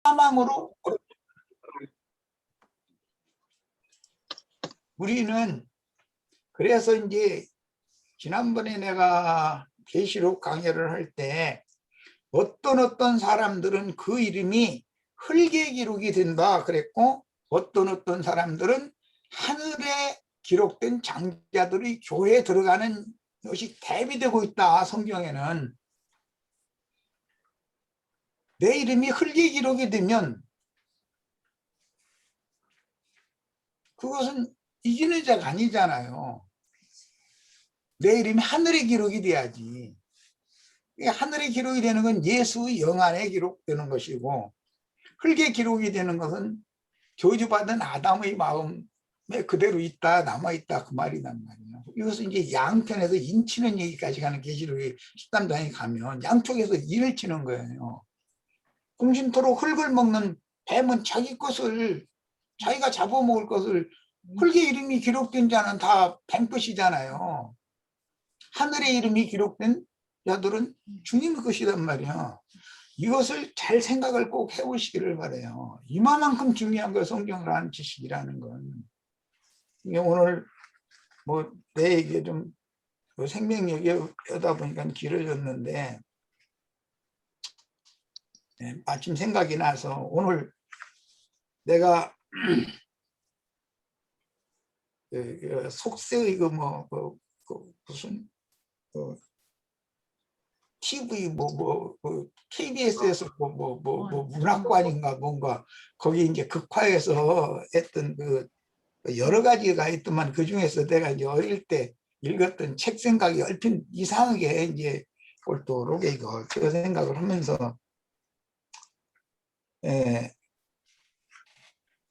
사망으로 우리는 그래서 이제 지난번에 내가 계시록 강의를 할 때 어떤 사람들은 그 이름이 흙에 기록이 된다 그랬고 어떤 사람들은 하늘에 기록된 장자들이 교회에 들어가는 것이 대비되고 있다. 성경에는 내 이름이 흙에 기록이 되면 그것은 이기는 자가 아니잖아요. 내 이름이 하늘에 기록이 돼야지. 하늘에 기록이 되는 건 예수의 영안에 기록되는 것이고 흙에 기록이 되는 것은 저주받은 아담의 마음에 그대로 있다 남아있다 그 말이란 말이에요. 이것은 이제 양편에서 인치는 얘기까지 가는 계시록의 13장에 가면 양쪽에서 인을 치는 거예요. 공신토록 흙을 먹는 뱀은 자기 것을 자기가 잡아먹을 것을 흙의 이름이 기록된 자는 다 뱀 것이잖아요. 하늘의 이름이 기록된 자들은 주님의 것이란 말이야. 이것을 잘 생각을 꼭 해보시기를 바라요. 이만큼 중요한 거 성경을 아는 지식이라는 건. 오늘 뭐 내 얘기 좀 생명 얘기하다 보니까 길어졌는데 마침 생각이 나서 오늘 내가 속세의 무슨 TV KBS에서 문학관인가 뭔가 거기 이제 극화해서 했던 그 여러 가지가 있더만 그 중에서 내가 이제 어릴 때 읽었던 책 생각이 얼핏 이상하게 이제 꼴도록에 이거 그 생각을 하면서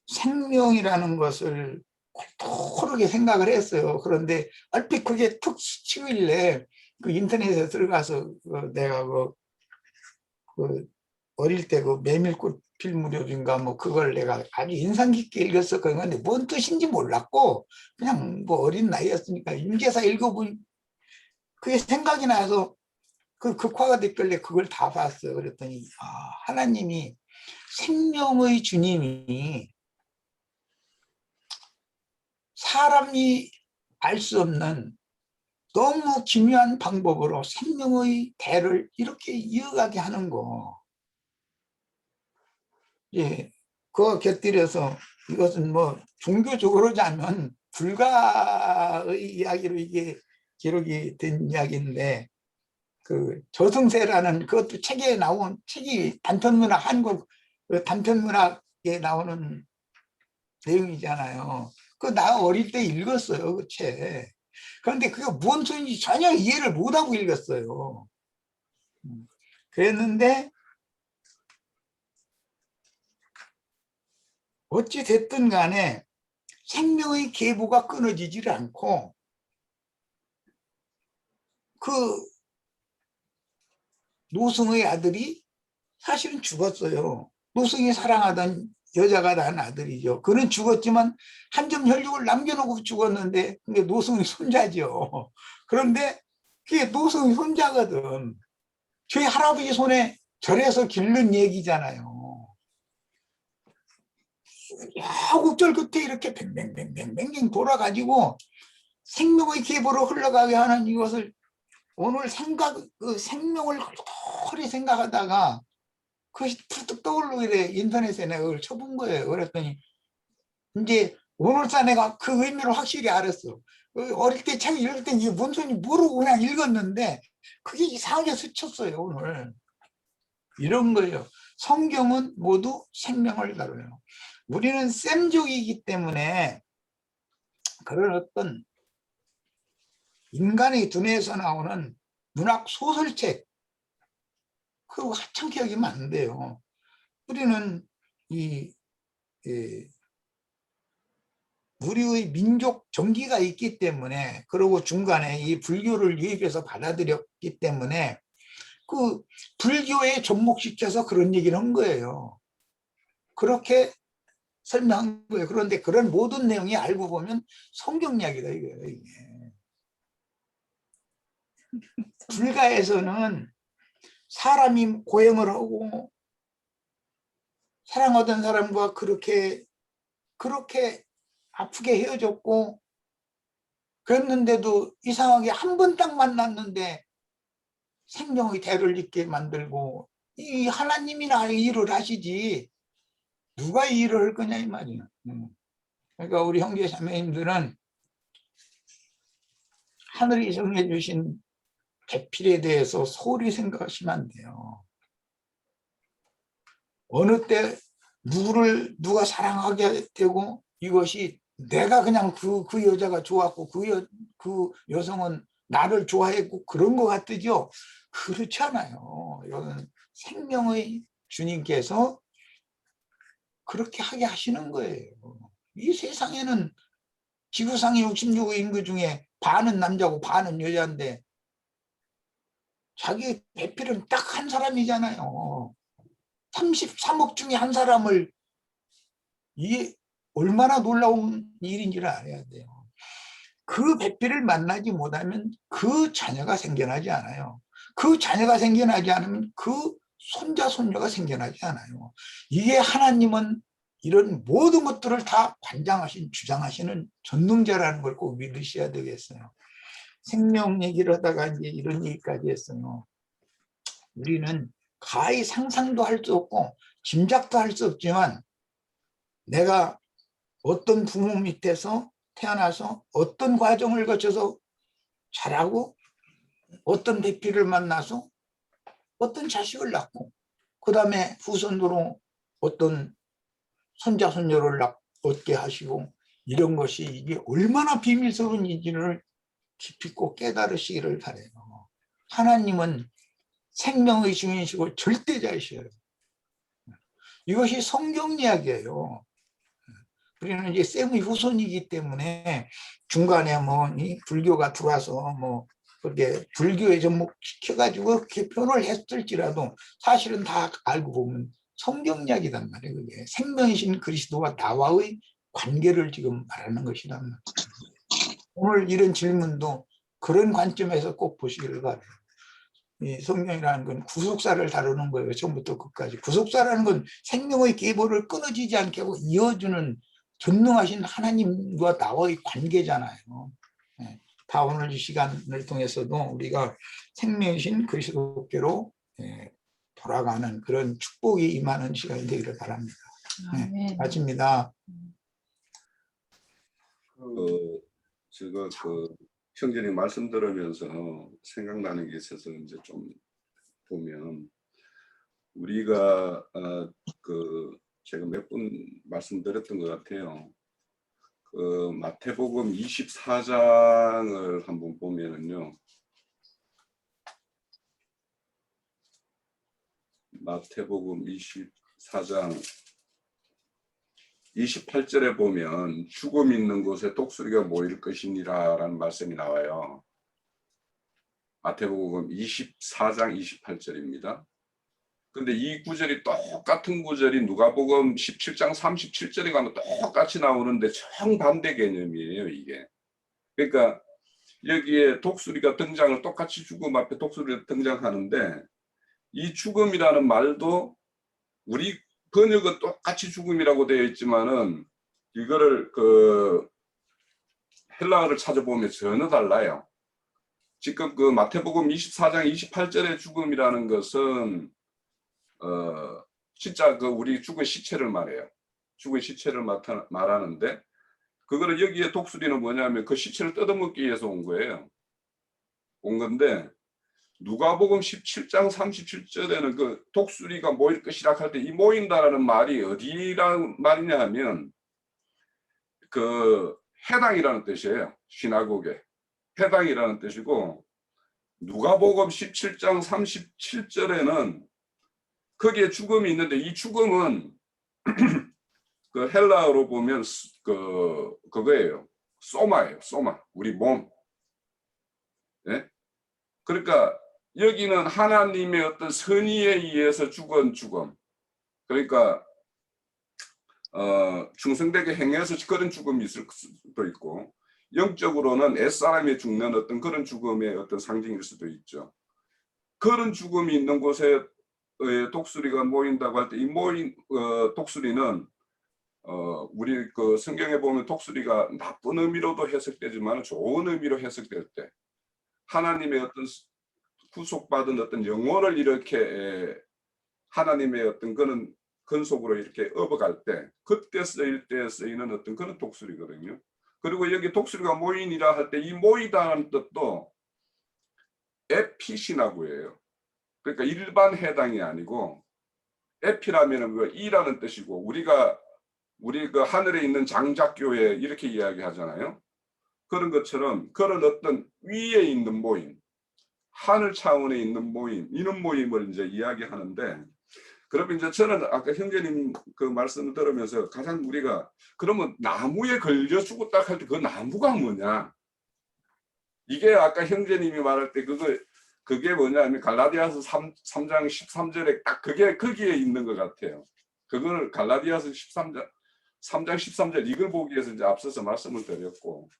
생명이라는 것을 꼴도록에 생각을 했어요. 그런데 얼핏 그게 툭 스치길래 그 인터넷에 들어가서 내가 그 어릴 때 그 메밀꽃 필 무렵인가 뭐 그걸 내가 아주 인상 깊게 읽었었거든요. 근데 뭔 뜻인지 몰랐고 그냥 뭐 어린 나이였으니까 임계사 읽어보니 그게 생각이 나서 그 극화가 됐길래 그걸 다 봤어요. 그랬더니 하나님이 생명의 주님이 사람이 알 수 없는 너무 기묘한 방법으로 생명의 대를 이렇게 이어가게 하는 거. 예, 그거 곁들여서 이것은 뭐 종교적으로 자면 불가의 이야기로 이게 기록이 된 이야기인데 그 저승세라는 그것도 책에 나온 책이 단편문학 한국 그 단편문학에 나오는 내용이잖아요. 그 나 어릴 때 읽었어요 그 책. 그런데 그게 뭔 소리인지 전혀 이해를 못하고 읽었어요. 그랬는데 어찌 됐든 간에 생명의 계보가 끊어지질 않고 그 노승의 아들이 사실은 죽었어요. 노승이 사랑하던 여자가 낳은 아들이죠. 그는 죽었지만 한 점 혈육을 남겨놓고 죽었는데 그게 노승의 손자죠. 그런데 그게 노승의 손자거든. 저희 할아버지 손에 절에서 기른 얘기잖아요. 야국절 끝에 이렇게 뱅뱅뱅뱅뱅 돌아가지고 생명의 계보로 흘러가게 하는 이것을 오늘 그 생명을 홀리 생각하다가 그것이 툭툭 떠오르게 인터넷에 내가 그걸 쳐본 거예요. 그랬더니 이제 오늘자 내가 그 의미를 확실히 알았어. 어릴 때 책 읽을 때 이게 뭔 소리인지 모르고 그냥 읽었는데 그게 이상하게 스쳤어요. 오늘 이런 거예요. 성경은 모두 생명을 다뤄요. 우리는 셈족이기 때문에 그런 어떤 인간의 두뇌에서 나오는 문학 소설책 그거 하찮게 여기면 안 돼요. 우리는 우리의 민족 정기가 있기 때문에 그리고 중간에 이 불교를 유입해서 받아들였기 때문에 그 불교에 접목시켜서 그런 얘기를 한 거예요. 그렇게 설명한 거예요. 그런데 그런 모든 내용이 알고 보면 성경 이야기다 이거예요. 이게. 불가에서는 사람이 고행을 하고 사랑하던 사람과 그렇게 아프게 헤어졌고, 그랬는데도 이상하게 한 번 딱 만났는데 생명의 대를 잇게 만들고, 이 하나님이나 이 일을 하시지 누가 이 일을 할 거냐 이 말이야. 그러니까 우리 형제 자매님들은 하늘이 정해 주신 배필에 대해서 소홀히 생각하시면 안 돼요. 어느 때 누가 사랑하게 되고, 이것이 내가 그냥 그 여자가 좋았고 그 여성은 나를 좋아했고 그런 것 같으죠. 그렇지 않아요. 이거는 생명의 주님께서 그렇게 하게 하시는 거예요. 이 세상에는 지구상의 66억 인구 중에 반은 남자고 반은 여자인데 자기 배필은 딱 한 사람이잖아요. 33억 중에 한 사람을, 이게 얼마나 놀라운 일인지를 알아야 돼요. 그 배필을 만나지 못하면 그 자녀가 생겨나지 않아요. 그 자녀가 생겨나지 않으면 그 손자 손녀가 생겨나지 않아요. 이게 하나님은 이런 모든 것들을 다 관장하신 주장하시는 전능자라는 걸 꼭 믿으셔야 되겠어요. 생명 얘기를 하다가 이제 이런 얘기까지 했어요. 우리는 가히 상상도 할 수 없고 짐작도 할 수 없지만, 내가 어떤 부모 밑에서 태어나서 어떤 과정을 거쳐서 자라고 어떤 배필을 만나서 어떤 자식을 낳고 그 다음에 후손으로 어떤 손자 손녀를 얻게 하시고, 이런 것이 이게 얼마나 비밀스러운 일인지를 깊이 꼭 깨달으시기를 바라요. 하나님은 생명의 주인이시고 절대자이셔요. 이것이 성경 이야기예요. 우리는 이제 셈의 후손이기 때문에 중간에 이 불교가 들어와서 그렇게 불교에 접목시켜가지고 그렇게 표현을 했을지라도 사실은 다 알고 보면 성경 이야기단 말이에요. 그게 생명이신 그리스도와 나와의 관계를 지금 말하는 것이란 말이에요. 오늘 이런 질문도 그런 관점에서 꼭 보시기를 바라요. 이 성경이라는 건 구속사를 다루는 거예요. 처음부터 끝까지. 구속사라는 건 생명의 계보를 끊어지지 않게 하고 이어주는 전능하신 하나님과 나와의 관계잖아요. 다 오늘 이 시간을 통해서도 우리가 생명이신 그리스도께로 돌아가는 그런 축복이 임하는 시간이 되기를 바랍니다. 마칩니다. 제가 형제님 말씀 들으면서 생각나는 게 있어서 이제 좀 보면, 우리가 제가 몇 번 말씀드렸던 것 같아요. 마태복음 24장을 한번 보면은요, 마태복음 24장 28절에 보면 죽음 있는 곳에 독수리가 모일 것이니라 라는 말씀이 나와요. 마태복음 24장 28절입니다. 근데 이 구절이 똑같은 구절이 누가복음 17장 37절에 가면 똑같이 나오는데 정반대 개념이에요, 이게. 그러니까 여기에 독수리가 등장을, 똑같이 죽음 앞에 독수리가 등장하는데, 이 죽음이라는 말도 우리 번역은 똑같이 죽음이라고 되어 있지만은 이거를 헬라어를 찾아보면 전혀 달라요. 지금 마태복음 24장 28절의 죽음이라는 것은 진짜 우리 죽은 시체를 말해요. 죽은 시체를 말하는데, 그거를 여기에 독수리는 뭐냐면 그 시체를 뜯어먹기 위해서 온 거예요. 온 건데, 누가복음 17장 37절에는 그 독수리가 모일 것이라 할 때 이 모인다라는 말이 어디란 말이냐 하면 해당이라는 뜻이에요. 시나고게 해당이라는 뜻이고, 누가복음 17장 37절에는 거기에 죽음이 있는데, 이 죽음은 헬라어로 보면 그거예요. 소마예요. 소마. 우리 몸. 네? 그러니까 여기는 하나님의 어떤 선의에 의해서 죽은 죽음. 그러니까 충성되게 행해서 그런 죽음이 있을 수도 있고, 영적으로는 옛사람이 죽는 어떤 그런 죽음의 어떤 상징일 수도 있죠. 그런 죽음이 있는 곳에 독수리가 모인다고 할 때 이 모인 독수리는 우리 그 성경에 보면 독수리가 나쁜 의미로도 해석되지만 좋은 의미로 해석될 때 하나님의 어떤 구속받은 어떤 영혼을 이렇게 하나님의 어떤 그런 근속으로 이렇게 업어갈 때 그때 쓰일 때 쓰이는 어떤 그런 독수리거든요. 그리고 여기 독수리가 모인이라 할 때 이 모이다는 뜻도 에핏이라고 해요. 그러니까 일반 해당이 아니고 에피라면은 그 이라는 뜻이고 우리 그 하늘에 있는 장작교회 이렇게 이야기하잖아요. 그런 것처럼 그런 어떤 위에 있는 모임, 하늘 차원에 있는 모임, 이런 모임을 이제 이야기하는데, 그러면 이제 저는 아까 형제님 그 말씀을 들으면서 가장 우리가 그러면 나무에 걸려 죽었다 할 때 그 나무가 뭐냐? 이게 아까 형제님이 말할 때 그게 뭐냐면 갈라디아서 3장 13절에 딱 그게 거기에 있는 것 같아요. 그걸 갈라디아서 3장 13절 이걸 보기 위해서 이제 앞서서 말씀을 드렸고,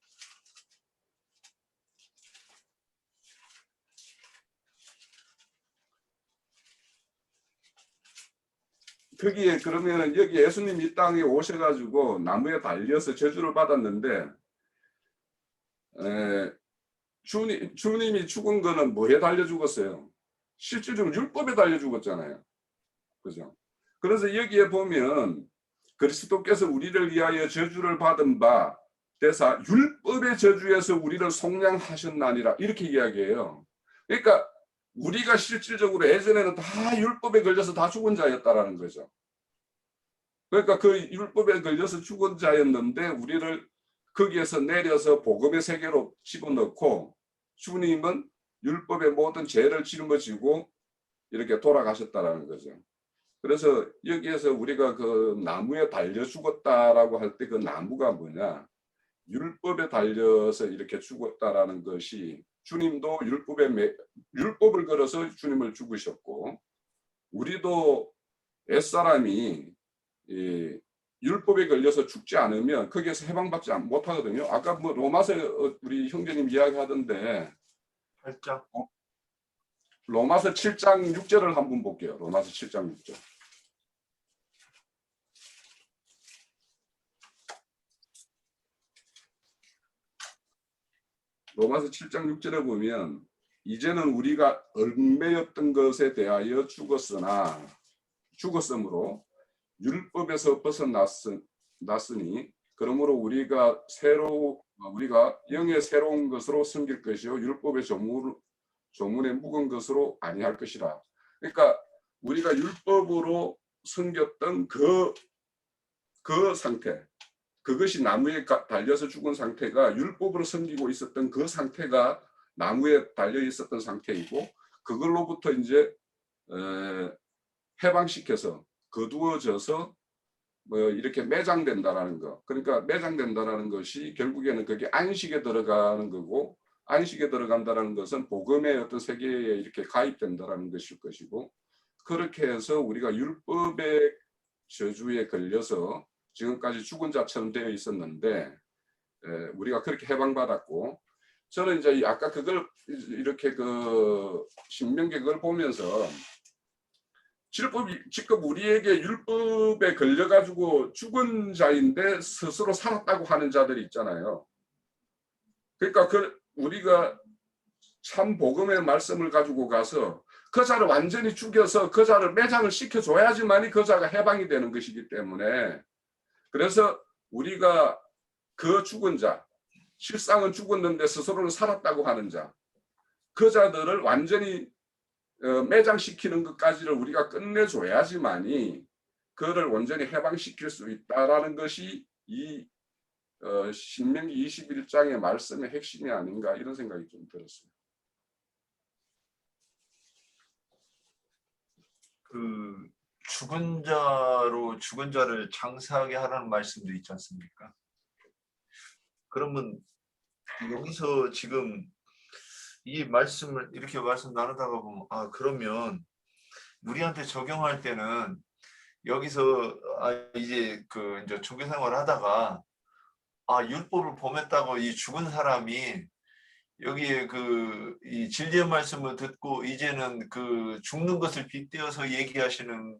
거기에 그러면은 여기 예수님 이 땅에 오셔가지고 나무에 달려서 저주를 받았는데, 주님이 죽은 거는 뭐에 달려 죽었어요? 실질적으로 율법에 달려 죽었잖아요. 그죠? 그래서 여기에 보면 그리스도께서 우리를 위하여 저주를 받은 바 대사 율법의 저주에서 우리를 속량하셨나니라 이렇게 이야기해요. 그러니까 우리가 실질적으로 예전에는 다 율법에 걸려서 다 죽은 자였다라는 거죠. 그러니까 그 율법에 걸려서 죽은 자였는데 우리를 거기에서 내려서 복음의 세계로 집어넣고 주님은 율법의 모든 죄를 짊어지고 이렇게 돌아가셨다라는 거죠. 그래서 여기에서 우리가 그 나무에 달려 죽었다라고 할 때 그 나무가 뭐냐? 율법에 달려서 이렇게 죽었다라는 것이 주님도 율법을 걸어서 주님을 죽으셨고 우리도 옛사람이 율법에 걸려서 죽지 않으면 거기에서 해방받지 못하거든요. 아까 뭐 로마서 우리 형제님 이야기하던데 8장 로마서 7장 6절을 한번 볼게요. 로마서 7장 6절. 로마서 7장 6절에 보면 이제는 우리가 얽매였던 것에 대하여 죽었으므로 율법에서 벗어났으니 그러므로 우리가 영의 새로운 것으로 섬길 것이요 율법의 조문에 묵은 것으로 아니할 것이라. 그러니까 우리가 율법으로 섬겼던 그 상태, 그것이 나무에 달려서 죽은 상태가 율법으로 섬기고 있었던 그 상태가 나무에 달려 있었던 상태이고 그걸로부터 이제 해방시켜서 거두어져서 뭐 이렇게 매장된다라는 거. 그러니까 매장된다라는 것이 결국에는 그게 안식에 들어가는 거고 안식에 들어간다는 것은 복음의 어떤 세계에 이렇게 가입된다라는 것일 것이고 그렇게 해서 우리가 율법의 저주에 걸려서 지금까지 죽은 자처럼 되어 있었는데 우리가 그렇게 해방받았고 저는 이제 아까 그걸 이렇게 그 신명기 그걸 보면서 지금 우리에게 율법에 걸려가지고 죽은 자인데 스스로 살았다고 하는 자들이 있잖아요. 그러니까 우리가 참 복음의 말씀을 가지고 가서 그 자를 완전히 죽여서 그 자를 매장을 시켜줘야지만이 그 자가 해방이 되는 것이기 때문에 그래서 우리가 그 죽은 자, 실상은 죽었는데 스스로는 살았다고 하는 자, 그 자들을 완전히 매장시키는 것까지를 우리가 끝내줘야지만이 그를 완전히 해방시킬 수 있다라는 것이 이 신명기 21장의 말씀의 핵심이 아닌가 이런 생각이 좀 들었어요. 그 죽은 자를 장사하게 하라는 말씀도 있지 않습니까? 그러면 여기서 지금 이 말씀을 이렇게 말씀 나누다가 보면 그러면 우리한테 적용할 때는 여기서 이제 종교 생활을 하다가 율법을 범했다고 이 죽은 사람이 여기에 이 진리의 말씀을 듣고 이제는 죽는 것을 빗대어서 얘기하시는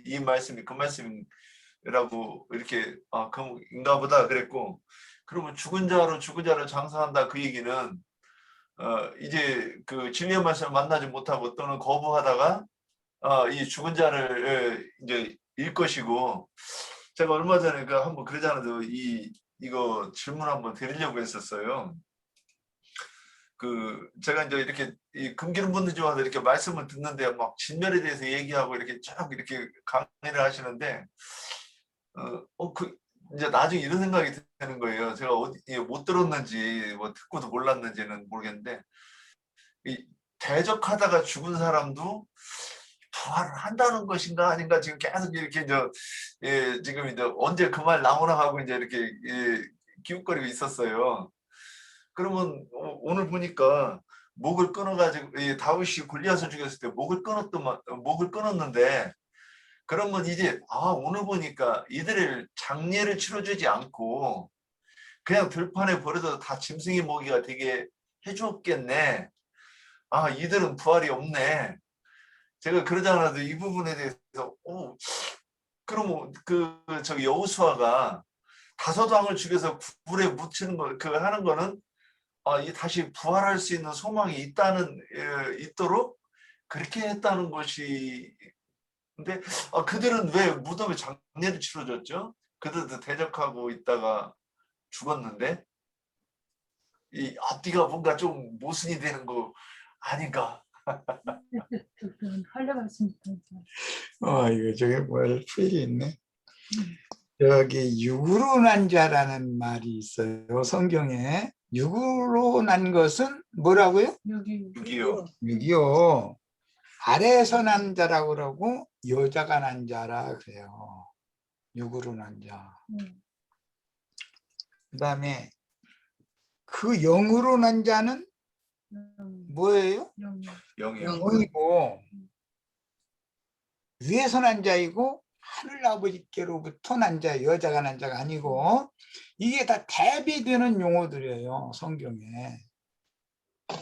이 말씀이 그 말씀이라고 이렇게 그인가 보다 그랬고, 그러면 죽은 자로 장사한다 그 얘기는 이제 진리의 말씀을 만나지 못하고 또는 거부하다가 이 죽은 자를 이제 일 것이고, 제가 얼마 전에 한번 그러잖아요. 이거 질문 한번 드리려고 했었어요. 제가 이제 이렇게 이 금기름 붓는 줄 와서 이렇게 말씀을 듣는데 막 진멸에 대해서 얘기하고 이렇게 쭉 이렇게 강의를 하시는데 이제 나중에 이런 생각이 드는 거예요. 제가 못 들었는지 뭐 듣고도 몰랐는지는 모르겠는데, 이 대적하다가 죽은 사람도 부활을 한다는 것인가 아닌가 지금 계속 이렇게 지금 이제 언제 그 말 나오나 하고 이제 이렇게 기웃거리고 있었어요. 그러면 오늘 보니까 목을 끊어가지고 다윗이 골리앗을 죽였을 때 목을 끊었는데, 그러면 이제 오늘 보니까 이들을 장례를 치러주지 않고 그냥 들판에 버려서 다 짐승의 먹이가 되게 해주었겠네. 이들은 부활이 없네. 제가 그러지 않아도 이 부분에 대해서 그럼 저기 여호수아가 5왕을 죽여서 굴에 묻히는 거 하는 거는 이 다시 부활할 수 있는 소망이 있도록 그렇게 했다는 것이. 근데 그들은 왜 무덤에 장례를 치러줬죠? 그들도 대적하고 있다가 죽었는데 이 앞뒤가 뭔가 좀 모순이 되는 거 아닌가? 할려봤습니다. 이거 저게 뭘 풀이 있네. 여기 육으로 난 자라는 말이 있어요. 성경에. 육으로 난 것은 뭐라고요? 육이요. 육이요. 아래에서 난 자라고 그러고 여자가 난 자라 그래요. 육으로 난 자. 그다음에 그 영으로 난 자는 뭐예요? 영이요. 영이고, 위에서 난 자이고 하늘 아버지께로부터 난 자, 여자가 난 자가 아니고, 이게 다 대비되는 용어들이에요. 성경에.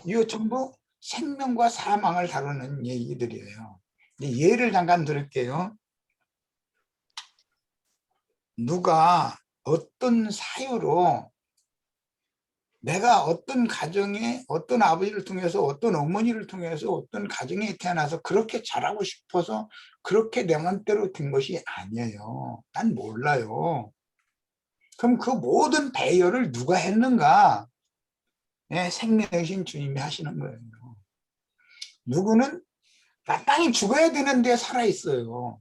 이거 전부 생명과 사망을 다루는 얘기들이에요. 예를 잠깐 들을게요. 누가 어떤 사유로 내가 어떤 가정에 어떤 아버지를 통해서 어떤 어머니를 통해서 어떤 가정에 태어나서 그렇게 자라고 싶어서 그렇게 내 맘대로 된 것이 아니에요. 난 몰라요. 그럼 그 모든 배열을 누가 했는가? 생명이신 주님이 하시는 거예요. 누구는 마땅히 죽어야 되는데 살아있어요.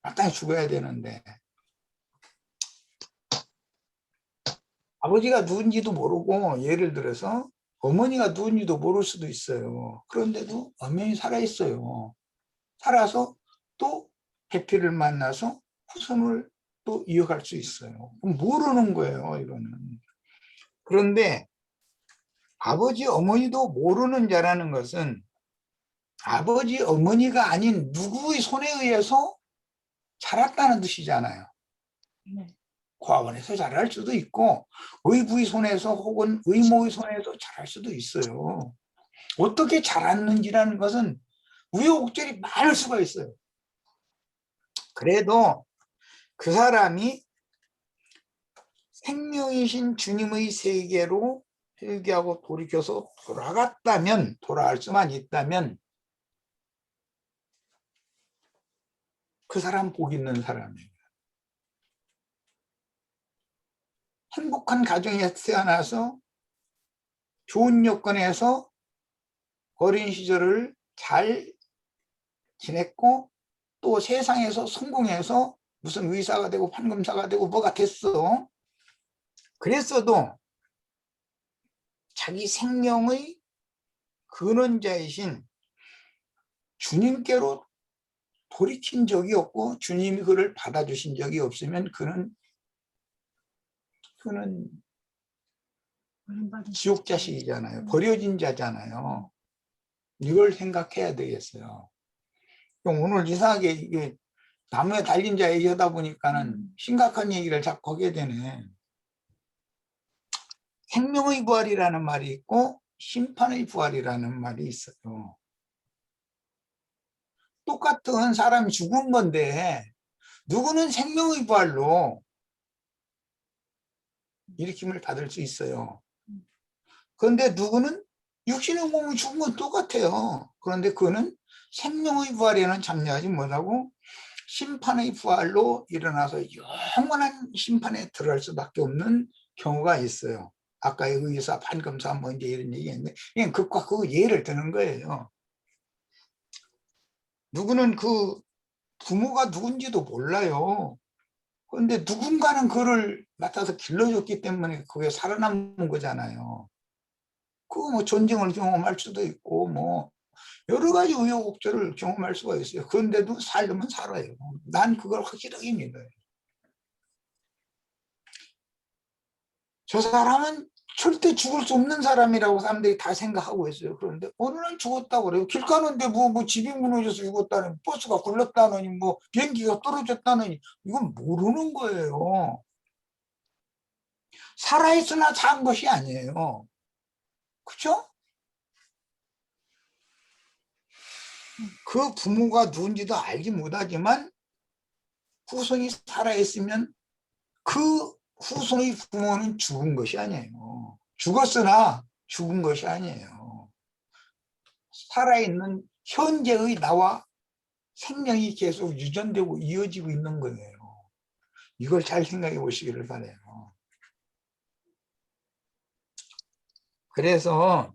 마땅히 죽어야 되는데. 아버지가 누군지도 모르고, 예를 들어서 어머니가 누군지도 모를 수도 있어요. 그런데도 엄연히 살아있어요. 살아서 또 해피를 만나서 후손을 또 이어갈 수 있어요. 모르는 거예요, 이거는. 그런데 아버지 어머니도 모르는 자라는 것은 아버지 어머니가 아닌 누구의 손에 의해서 자랐다는 뜻이잖아요. 과원에서 자랄 수도 있고 의부의 손에서 혹은 의모의 손에서 자랄 수도 있어요. 어떻게 자랐는지라는 것은 우여곡절이 많을 수가 있어요. 그래도 그 사람이 생명이신 주님의 세계로 회개하고 돌이켜서 돌아갔다면, 돌아갈 수만 있다면 그 사람 복 있는 사람이에요. 행복한 가정에 태어나서 좋은 여건에서 어린 시절을 잘 지냈고 또 세상에서 성공해서 무슨 의사가 되고 판검사가 되고 뭐가 됐어. 그랬어도 자기 생명의 근원자이신 주님께로 돌이킨 적이 없고 주님이 그를 받아주신 적이 없으면 그는 지옥 자식이잖아요. 버려진 자잖아요. 이걸 생각해야 되겠어요. 그럼 오늘 이상하게 이게 나무에 달린 자 얘기하다 보니까는 심각한 얘기를 자꾸 하게 되네. 생명의 부활이라는 말이 있고 심판의 부활이라는 말이 있어요. 똑같은 사람이 죽은 건데 누구는 생명의 부활로 일으킴을 받을 수 있어요. 그런데 누구는 육신의 몸이 죽은 건 똑같아요. 그런데 그거는 생명의 부활에는 참여하지 못하고 심판의 부활로 일어나서 영원한 심판에 들어갈 수밖에 없는 경우가 있어요. 아까 의사, 판검사 뭐 이제 이런 얘기했는데 그냥 그과 그 예를 드는 거예요. 누구는 그 부모가 누군지도 몰라요. 그런데 누군가는 그를 맡아서 길러줬기 때문에 그게 살아남는 거잖아요. 그거 뭐 전쟁을 경험할 수도 있고 뭐 여러 가지 우여곡절을 경험할 수가 있어요. 그런데도 살려면 살아요. 난 그걸 확실하게 믿어요. 저 사람은 절대 죽을 수 없는 사람이라고 사람들이 다 생각하고 있어요. 그런데 어느 날 죽었다고 그래요. 길 가는데 뭐 집이 무너져서 죽었다느니, 버스가 굴렀다느니, 뭐 비행기가 떨어졌다느니, 이건 모르는 거예요. 살아있으나 산 것이 아니에요. 그죠? 그 부모가 누군지도 알지 못하지만 후손이 살아있으면 그 후손의 부모는 죽은 것이 아니에요. 죽었으나 죽은 것이 아니에요. 살아있는 현재의 나와 생명이 계속 유전되고 이어지고 있는 거예요. 이걸 잘 생각해 보시기를 바라요. 그래서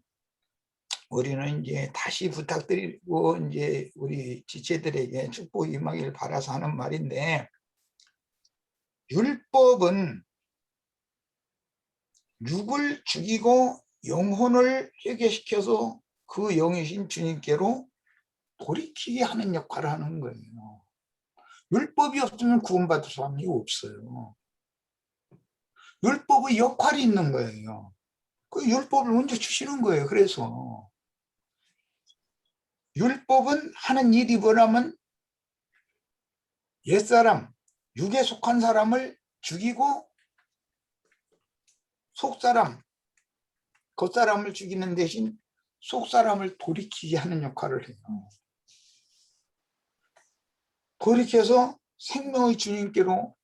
우리는 이제 다시 부탁드리고 이제 우리 지체들에게 축복 임하기를 바라서 하는 말인데, 율법은 육을 죽이고 영혼을 회개시켜서 그 영이신 주님께로 돌이키게 하는 역할을 하는 거예요. 율법이 없으면 구원받을 사람이 없어요. 율법의 역할이 있는 거예요. 그 율법을 먼저 주시는 거예요. 그래서 율법은 하는 일이 뭐냐면 옛사람, 육에 속한 사람을 죽이고 속사람, 겉사람을 죽이는 대신 속사람을 돌이키게 하는 역할을 해요. 돌이켜서 생명의 주님께로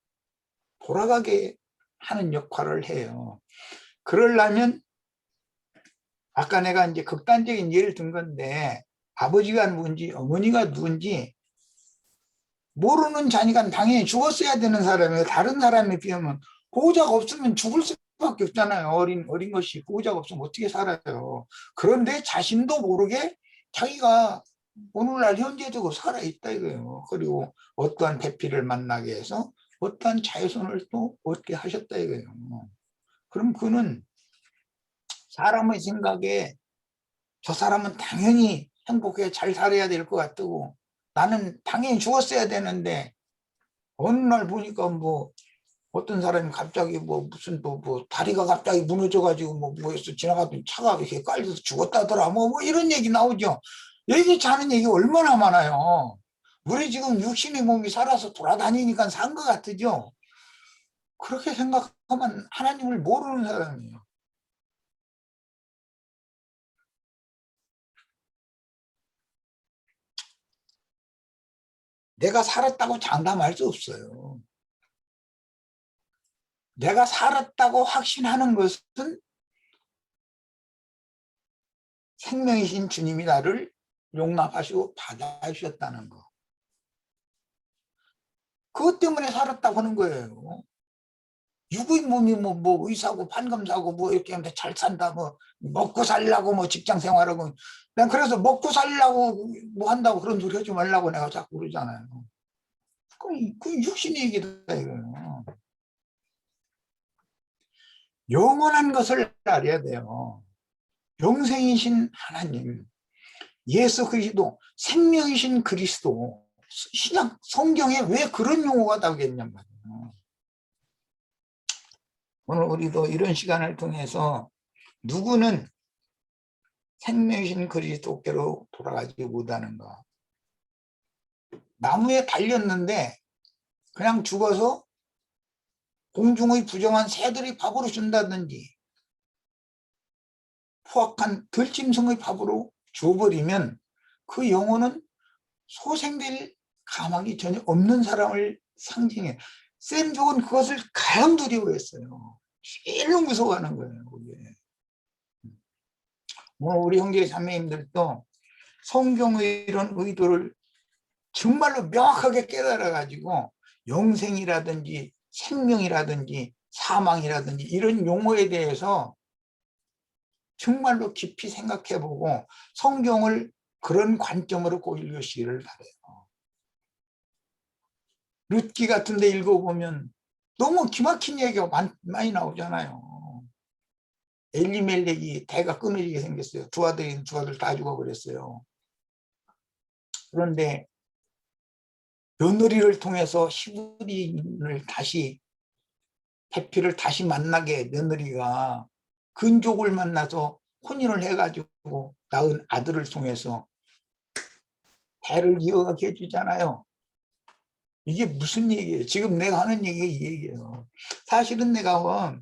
돌아가게 하는 역할을 해요. 그러려면 아까 내가 이제 극단적인 예를 든 건데 아버지가 누군지 어머니가 누군지 모르는 자니까 당연히 죽었어야 되는 사람이에요. 다른 사람에 비하면 보호자가 없으면 죽을 수밖에 없잖아요. 어린 것이 보호자가 없으면 어떻게 살아요. 그런데 자신도 모르게 자기가 오늘날 현재도 살아있다 이거예요. 그리고 어떠한 배필을 만나게 해서 어떠한 자유선을 또 얻게 하셨다 이거예요. 그럼 그는 사람의 생각에 저 사람은 당연히 행복하게 잘 살아야 될 것 같고 나는 당연히 죽었어야 되는데 어느 날 보니까 뭐 어떤 사람이 갑자기 뭐 무슨 뭐 다리가 갑자기 무너져가지고 뭐에서 지나가던 차가 이렇게 깔려서 죽었다더라 뭐 이런 얘기 나오죠. 얘기 자는 얘기 얼마나 많아요. 우리 지금 육신의 몸이 살아서 돌아다니니까 산 것 같으죠. 그렇게 생각하면 하나님을 모르는 사람이에요. 내가 살았다고 장담할 수 없어요. 내가 살았다고 확신하는 것은 생명이신 주님이 나를 용납하시고 받아주셨다는 거. 그것 때문에 살았다고 하는 거예요. 육의 몸이 뭐 의사고 판검사고 뭐 이렇게 하면 잘 산다 뭐 먹고 살려고 뭐 직장 생활하고 난 그래서 먹고 살려고 뭐 한다고 그런 소리 하지 말라고 내가 자꾸 그러잖아요. 그 육신의 얘기다 이거예요. 영원한 것을 알아야 돼요. 영생이신 하나님, 예수 그리스도, 생명이신 그리스도. 신약 성경에 왜 그런 용어가 나오겠냔 말이에요. 오늘 우리도 이런 시간을 통해서 누구는 생명이신 그리스도께로 돌아가지 못하는가. 나무에 달렸는데 그냥 죽어서 공중의 부정한 새들이 밥으로 준다든지 포악한 들짐승의 밥으로 줘버리면 그 영혼은 소생될 가망이 전혀 없는 사람을 상징해. 샘족은 그것을 가장 두려워했어요. 제일 무서워하는 거예요. 그게. 뭐 우리 형제 자매님들도 성경의 이런 의도를 정말로 명확하게 깨달아 가지고 영생이라든지 생명이라든지 사망이라든지 이런 용어에 대해서 정말로 깊이 생각해 보고 성경을 그런 관점으로 꼭 읽으시기를 바라요. 룻기 같은 데 읽어보면 너무 기막힌 얘기가 많이 나오잖아요. 엘리멜렉이 대가 끊어지게 생겼어요. 두 아들 다 죽어버렸어요. 그런데 며느리를 통해서 히브리인을 다시 해피를 다시 만나게 며느리가 근족을 만나서 혼인을 해가지고 낳은 아들을 통해서 대를 이어가게 해주잖아요. 이게 무슨 얘기예요? 지금 내가 하는 얘기가 이 얘기예요. 사실은 내가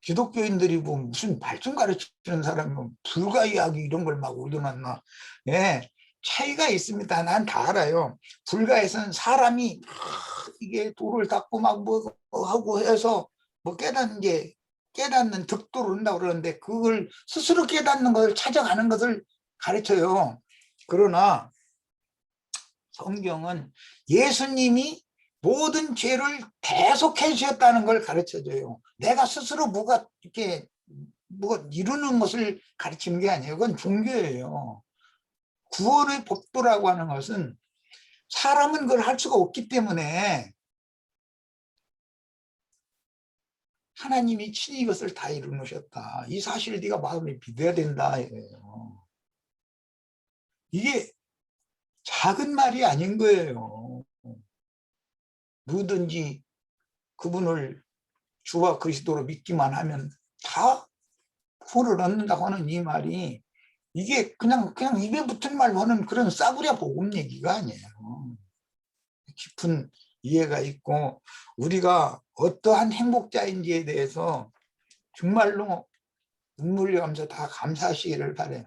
기독교인들이 뭐 무슨 말씀 가르치는 사람은 불가이하기 이런 걸 막 올려놨나. 예, 차이가 있습니다. 난 다 알아요. 불가에서는 사람이 이게 돌을 닦고 막 뭐 하고 해서 뭐 깨닫는 득도를 한다고 그러는데 그걸 스스로 깨닫는 것을 찾아가는 것을 가르쳐요. 그러나 성경은 예수님이 모든 죄를 대속해 주셨다는 걸 가르쳐줘요. 내가 스스로 뭐가 이루는 것을 가르치는 게 아니에요. 그건 종교예요. 구원의 법도라고 하는 것은 사람은 그걸 할 수가 없기 때문에 하나님이 친히 이것을 다 이루셨다. 이 사실을 네가 마음에 믿어야 된다. 이거예요. 이게 작은 말이 아닌 거예요. 누구든지 그분을 주와 그리스도로 믿기만 하면 다 구원을 얻는다고 하는 이 말이 이게 그냥 입에 붙은 말로 하는 그런 싸구려 복음 얘기가 아니에요. 깊은 이해가 있고 우리가 어떠한 행복자인지에 대해서 정말로 눈물 흘리면서 다 감사하시기를 바라요.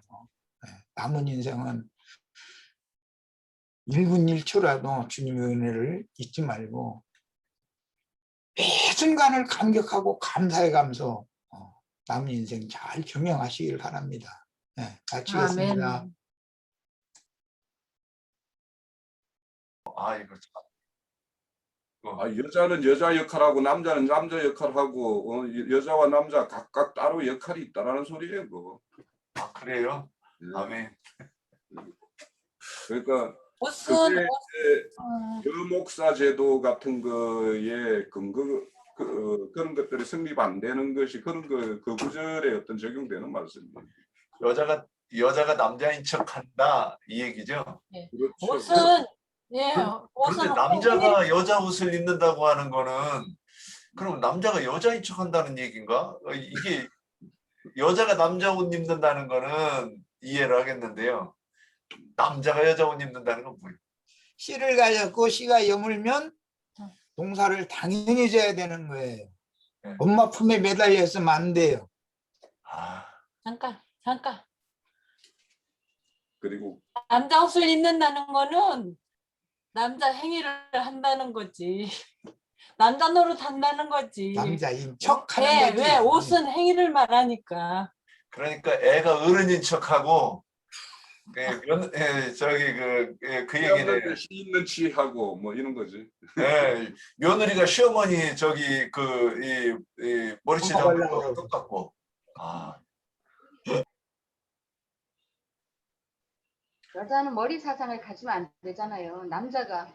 남은 인생은 1분 1초라도 주님의 은혜를 잊지 말고 매 순간을 감격하고 감사해 가면서 남은 인생 잘 경영하시길 바랍니다. 네, 마치겠습니다. 아멘. 아, 이거 참. 여자는 여자 역할하고 남자는 남자 역할하고 여자와 남자 각각 따로 역할이 있다라는 소리예요. 그거. 아, 그래요? 네. 아멘. 그러니까 무슨 그게 여목사 제도 같은 거에 그런 것들이 성립 안 되는 것이 그런 그 구절에 어떤 적용되는 말씀입니다. 여자가 남자인 척한다 이 얘기죠. 그렇죠. 옷은 예, 그런데 옷은 남자가 여자 옷을 입는다고 하는 거는 그럼 남자가 여자인 척한다는 얘기인가? 이게 여자가 남자 옷 입는다는 거는 이해를 하겠는데요. 남자가 여자 옷 입는다는 건 뭐예요? 씨를 가졌고 씨가 여물면 동사를 당연히 져야 되는 거예요. 네. 엄마 품에 매달려 있으면 안 돼요. 아, 잠깐. 그리고 남자 옷을 입는다는 거는 남자 행위를 한다는 거지. 남자 노릇 한다는 거지. 남자인 척하는 거지. 왜 옷은 행위를 말하니까. 그러니까 애가 어른인 척하고 그 얘기네. 시 있는 치하고 뭐 이런 거지. 예, 며느리가 시어머니 이 머리채 잡는 거 그러고. 똑같고. 아, 여자는 머리 사상을 가지면 안 되잖아요. 남자가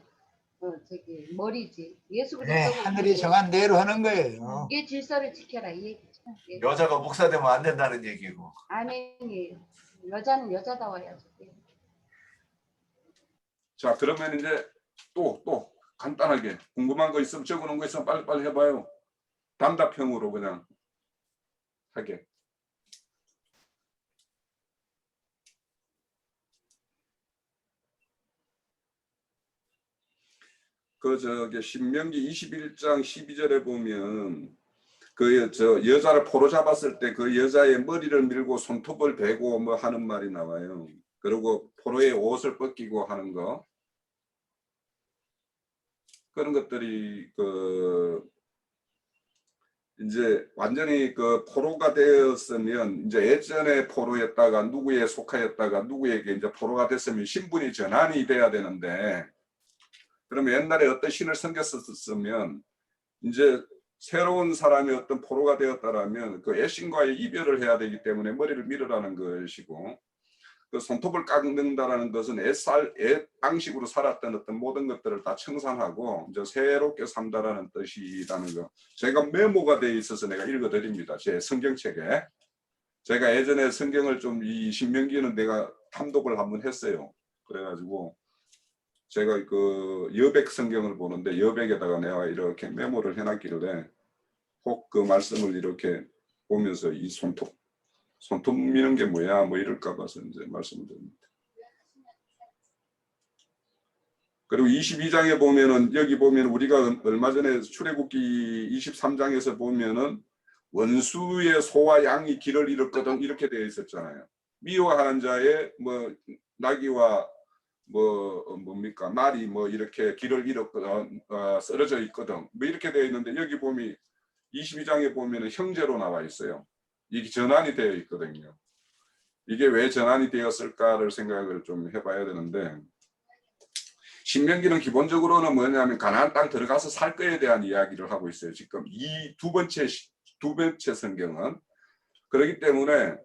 머리지. 예수 네, 그리스도가 하늘이 정한 대로 하는 거예요. 이게 질서를 지켜라 이 얘기죠. 예. 여자가 목사 되면 안 된다는 얘기고. 아멘이에요. 여자는 여자다워야죠. 예. 자, 그러면 이제 또 간단하게 궁금한 거 있으면 적어놓은 거 있으면 빨리빨리 해봐요. 단답형으로 그냥 하게. 신명기 21장 12절에 보면 그 저 여자를 포로 잡았을 때 그 여자의 머리를 밀고 손톱을 베고 뭐 하는 말이 나와요. 그리고 포로의 옷을 벗기고 하는 거. 그런 것들이 그 이제 완전히 그 포로가 되었으면 이제 예전에 포로였다가 누구에 속하였다가 누구에게 이제 포로가 됐으면 신분이 전환이 돼야 되는데, 그러면 옛날에 어떤 신을 섬겼었으면 이제 새로운 사람이 어떤 포로가 되었다라면 그 애신과의 이별을 해야 되기 때문에 머리를 밀으라는 것이고, 그 손톱을 깎는다라는 것은 애 방식으로 살았던 어떤 모든 것들을 다 청산하고 이제 새롭게 산다라는 뜻이라는 거. 제가 메모가 돼 있어서 내가 읽어드립니다. 제 성경책에. 제가 예전에 성경을 좀 이 신명기는 내가 탐독을 한번 했어요. 그래가지고 제가 그 여백 성경을 보는데 여백에다가 내가 이렇게 메모를 해놨길래 혹 그 말씀을 이렇게 보면서 이 손톱 미는 게 뭐야 뭐 이럴까 봐서 이제 말씀을 드립니다. 그리고 22장에 보면은 여기 보면 우리가 얼마 전에 출애굽기 23장에서 보면은 원수의 소와 양이 길을 잃었거든 이렇게 되어 있었잖아요. 미워하는 자의 뭐 나귀와 뭡니까 말이 뭐 이렇게 길을 잃었거든 쓰러져 있거든 뭐 이렇게 되어 있는데 여기 보면 22장에 보면은 형제로 나와 있어요. 이게 전환이 되어 있거든요. 이게 왜 전환이 되었을까를 생각을 좀 해봐야 되는데, 신명기는 기본적으로는 뭐냐면 가나안 땅 들어가서 살 거에 대한 이야기를 하고 있어요. 지금 이 두 번째 성경은. 그렇기 때문에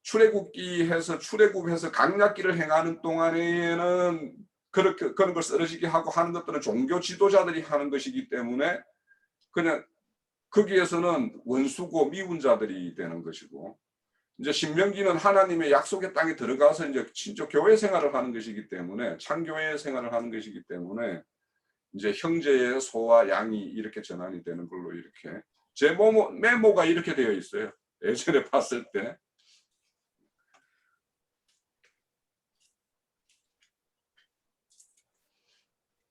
출애굽해서 강약기를 행하는 동안에는 그렇게 그런 걸 쓰러지게 하고 하는 것들은 종교 지도자들이 하는 것이기 때문에 그냥 거기에서는 원수고 미운 자들이 되는 것이고, 이제 신명기는 하나님의 약속의 땅에 들어가서 이제 진짜 교회 생활을 하는 것이기 때문에 창교회 생활을 하는 것이기 때문에 이제 형제의 소와 양이 이렇게 전환이 되는 걸로 이렇게 제 메모가 이렇게 되어 있어요. 예전에 봤을 때.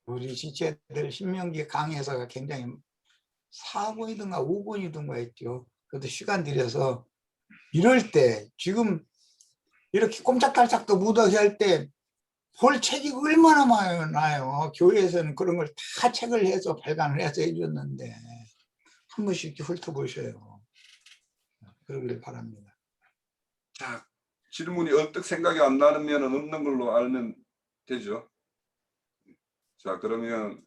우리 지체들 신명기 강의에서 굉장히 4권이든가 5권이든가 했죠. 그래도 시간 들여서 이럴 때 지금 이렇게 꼼짝달싹도 못하게 할 때 볼 책이 얼마나 많아요. 교회에서는 그런 걸 다 책을 해서 발간을 해서 해줬는데 한 번씩 훑어보셔요. 그러길 바랍니다. 자, 질문이 언뜻 생각이 안 나면 없는 걸로 알면 되죠. 자, 그러면